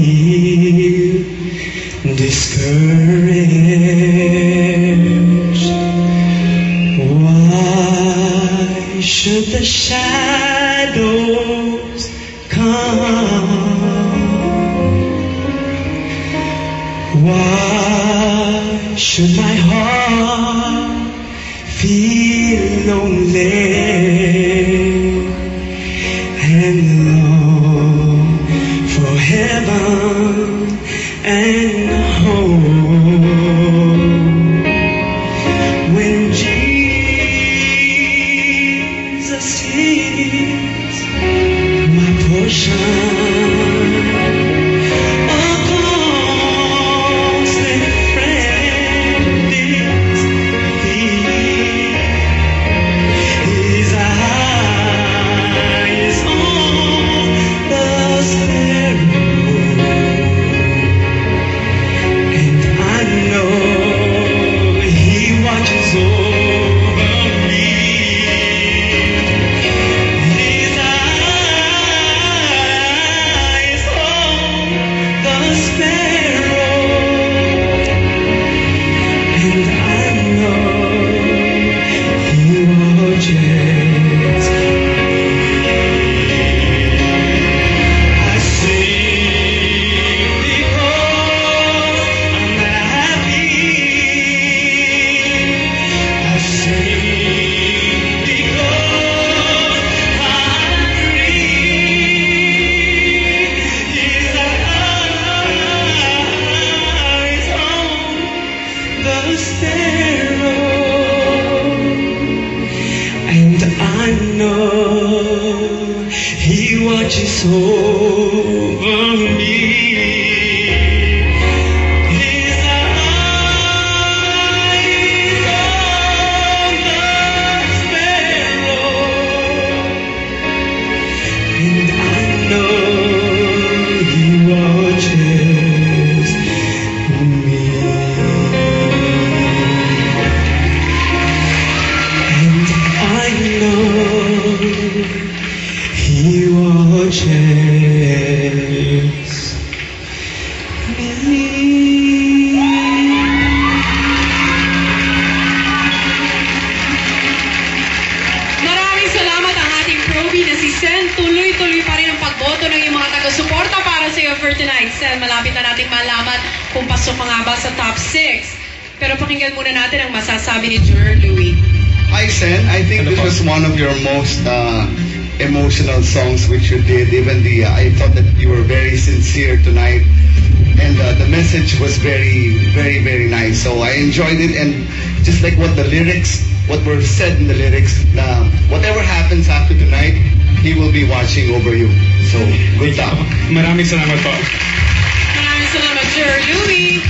feel discouraged? Why should the shadows come? Why should my heart feel lonely and long for heaven and home? When Jesus is my portion, and I know He watches over me. His eyes on the sparrow, and I know He watches me. I know He watches me. Maraming salamat ang ating Proby na si Sen. Tuloy-tuloy pa rin ang pagboto ng iyong mga taga-suporta para sa iyo for tonight. Sen, malapit na nating malaman kung pasok ka nga ba sa top 6. Pero pakinggan muna natin ang masasabi ni Jer Louie. Hi, Sen. I think this was one of your most emotional songs which you did. Even I thought that you were very sincere tonight, and the message was very, very, very nice. So I enjoyed it, and just like what were said in the lyrics, whatever happens after tonight, He will be watching over you. So good luck. Maraming salamat po. Maraming salamat, Jer Louie.